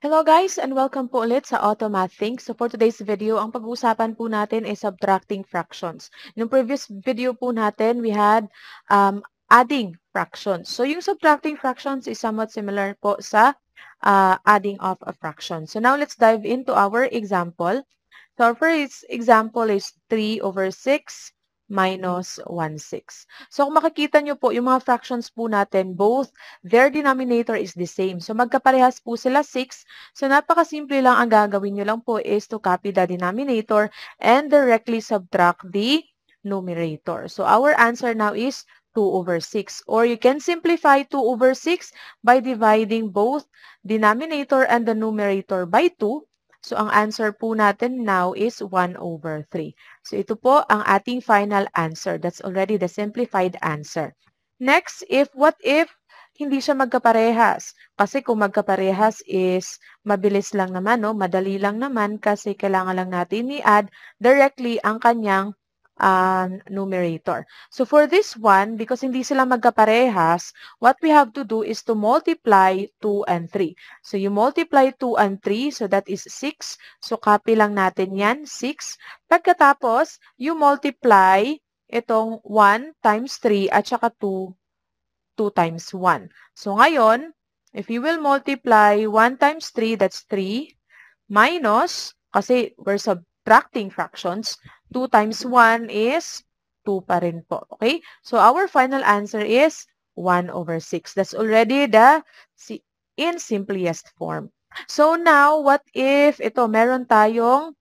Hello guys and welcome po ulit sa Automathink. So for today's video, ang pag-uusapan po natin ay subtracting fractions. Nung previous video po natin, we had adding fractions. So yung subtracting fractions is somewhat similar po sa adding of a fraction. So now let's dive into our example. So our first example is 3 over 6 minus 1/6. So kung makikita nyo po, yung mga fractions po natin, both their denominator is the same. So magkaparehas po sila 6. So napakasimple lang, ang gagawin nyo lang po is to copy the denominator and directly subtract the numerator. So our answer now is 2 over 6. Or you can simplify 2 over 6 by dividing both denominator and the numerator by 2. So, ang answer po natin now is 1 over 3. So, ito po ang ating final answer. That's already the simplified answer. Next, what if hindi siya magkaparehas? Kasi kung magkaparehas is mabilis lang naman, no? Madali lang naman kasi kailangan lang natin i-add directly ang kanyang numerator. So for this one, because hindi sila magkaparehas, what we have to do is to multiply 2 and 3. So you multiply 2 and 3, so that is 6. So copy lang natin yan, 6. Pagkatapos, you multiply itong 1 times 3 at saka 2 times 1. So ngayon, if you will multiply 1 times 3, that's 3, minus, kasi we're subtracting fractions, 2 times 1 is 2 pa rin po. Okay? So our final answer is 1 over 6. That's already the in simplest form. So now, what if ito, meron tayong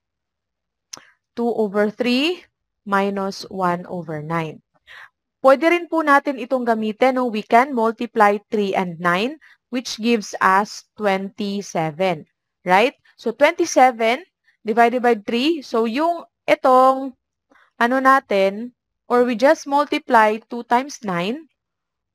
2 over 3 minus 1 over 9. Pwede rin po natin itong gamitin. No? We can multiply 3 and 9, which gives us 27. Right? So, 27 divided by 3. So, yung itong, ano natin, or we just multiply 2 times 9.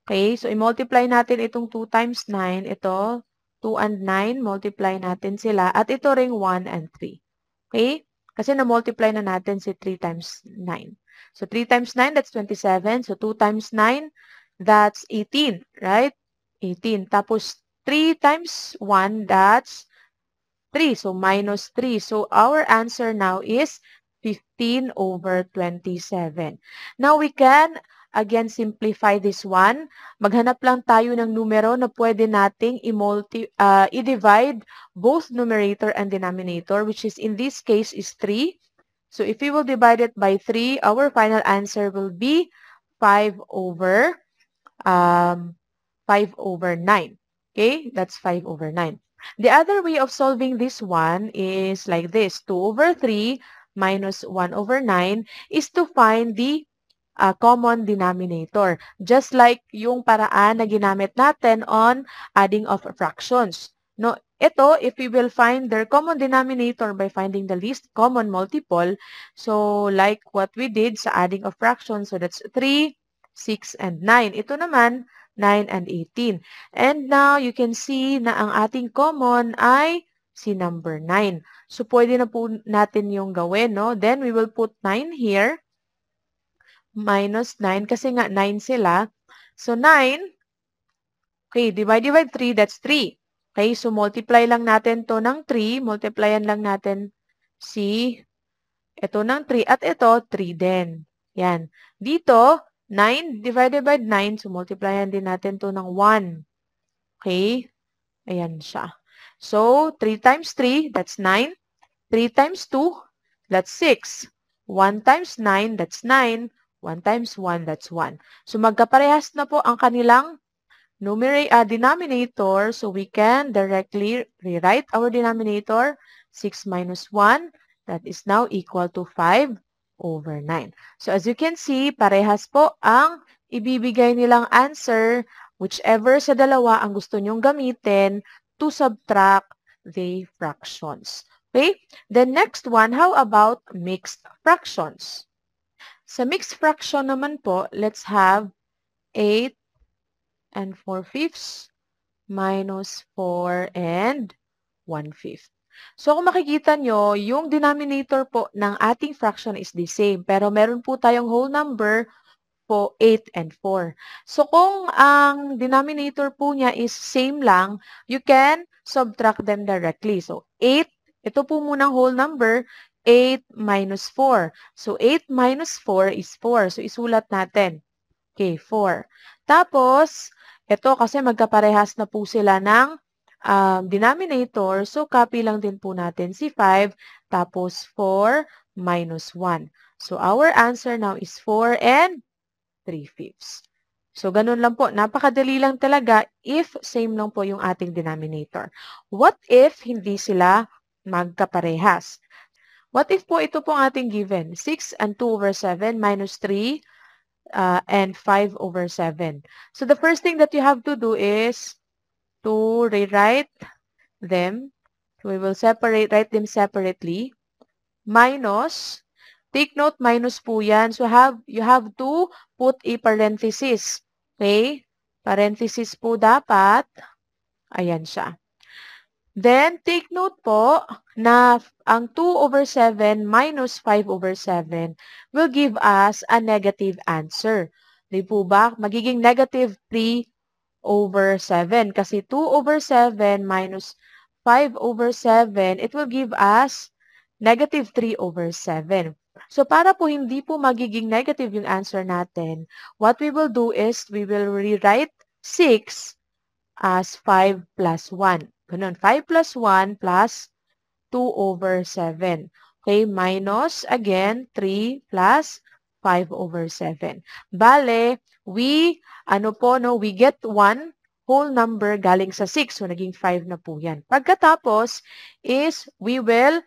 Okay? So, i-multiply natin itong 2 times 9. Ito, 2 and 9, multiply natin sila. At ito ring 1 and 3. Okay? Kasi na-multiply na natin si 3 times 9. So, 3 times 9, that's 27. So, 2 times 9, that's 18, right? 18. Tapos, 3 times 1, that's 3. So, minus 3. So, our answer now is 15 over 27. Now, we can, again, simplify this one. Maghanap lang tayo ng numero na pwede nating i-divide both numerator and denominator, which is, in this case, is 3. So, if we will divide it by 3, our final answer will be 5 over 9. Okay? That's 5 over 9. The other way of solving this one is like this. 2 over 3 minus 1 over 9 is to find the common denominator. Just like yung paraan na ginamit natin on adding of fractions. No, ito, if we will find their common denominator by finding the least common multiple, so like what we did sa adding of fractions, so that's 3, 6, and 9. Ito naman, 9 and 18. And now, you can see na ang ating common ay si number 9. So, pwede na po natin yung gawin, no? Then, we will put 9 here, minus 9, kasi nga 9 sila. So, 9, okay, divide by 3, that's 3. Okay, so multiply lang natin to ng 3, multiplyan lang natin ito ng 3, at ito, 3 din. Yan. Dito, 9 divided by 9, so multiplyan din natin to ng 1. Okay, ayan siya. So, 3 times 3, that's 9. 3 times 2, that's 6. 1 times 9, that's 9. 1 times 1, that's 1. So, magkaparehas na po ang kanilang denominator. So, we can directly rewrite our denominator. 6 minus 1, that is now equal to 5 over 9. So, as you can see, parehas po ang ibibigay nilang answer, whichever sa dalawa ang gusto nyong gamitin to subtract the fractions. Okay? The next one, how about mixed fractions? Sa mixed fraction naman po, let's have 8 and 4/5 minus 4 and 1/5. So, kung makikita nyo, yung denominator po ng ating fraction is the same. Pero meron po tayong whole number, po 8 and 4. So kung ang denominator po niya is same lang, you can subtract them directly. So 8, ito po munang whole number, 8 minus 4. So 8 minus 4 is 4. So isulat natin. Okay, 4. Tapos, ito kasi magkaparehas na po sila ng denominator. So, copy lang din po natin si 5. Tapos, 4 minus 1. So, our answer now is 4 and 3/5. So, ganun lang po. Napakadali lang talaga if same lang po yung ating denominator. What if hindi sila magkaparehas? What if po ito po ang ating given? 6 and 2 over 7 minus 3 and 5 over 7. So the first thing that you have to do is to rewrite them. We will write them separately. Minus, take note, minus po yan. So you have to put a parenthesis. Okay? Parenthesis po dapat. Ayan siya. Then, take note po na ang 2 over 7 minus 5 over 7 will give us a negative answer. Di po ba? Magiging negative 3 over 7. Kasi 2 over 7 minus 5 over 7, it will give us negative 3 over 7. So, para po hindi po magiging negative yung answer natin, what we will do is we will rewrite 6 as 5 plus 1. Ganun, 5 plus 1 plus 2 over 7. Okay, minus, again, 3 plus 5 over 7. Bale, we get 1 whole number galing sa 6. So, naging 5 na po yan. Pagkatapos is we will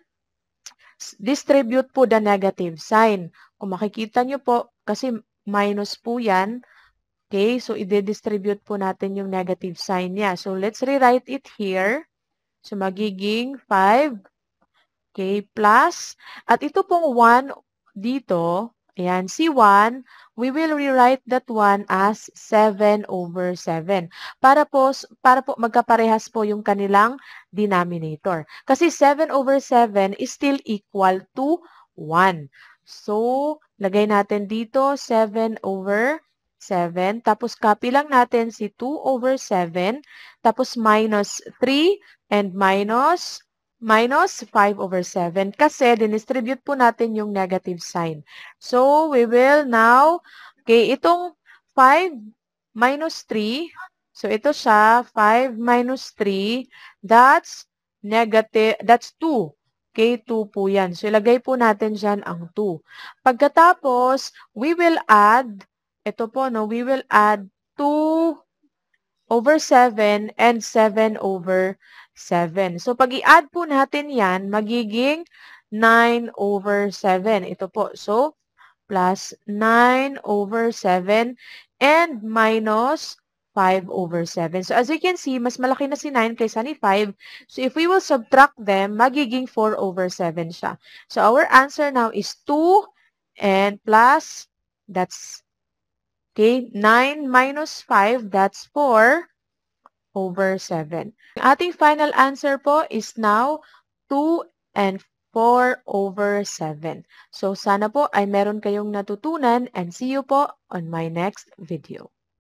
distribute po the negative sign. Kung makikita nyo po, kasi minus po yan, okay, so i-distribute po natin yung negative sign niya. So, let's rewrite it here. So, magiging 5, okay, plus, at ito pong 1 dito, ayan, si 1, we will rewrite that 1 as 7 over 7. Para po magkaparehas po yung kanilang denominator. Kasi 7 over 7 is still equal to 1. So, lagay natin dito 7 over 7. Tapos, copy lang natin si 2 over 7. Tapos, minus 3 and minus 5 over 7. Kasi, dinistribute po natin yung negative sign. So, we will now, okay, itong 5 minus 3. So, ito siya, 5 minus 3. That's negative, that's 2. Okay, 2 po yan. So, ilagay po natin dyan ang 2. Pagkatapos, we will add, ito po, no, we will add 2 over 7 and 7 over 7. So, pag i-add po natin yan, magiging 9 over 7. Ito po. So, plus 9 over 7 and minus 5 over 7. So, as you can see, mas malaki na si 9 kaysa ni 5. So, if we will subtract them, magiging 4 over 7 siya. So, our answer now is 2 and plus, that's, okay, 9 minus 5, that's 4 over 7. Ang ating final answer po is now 2 and 4 over 7. So, sana po ay meron kayong natutunan and see you po on my next video.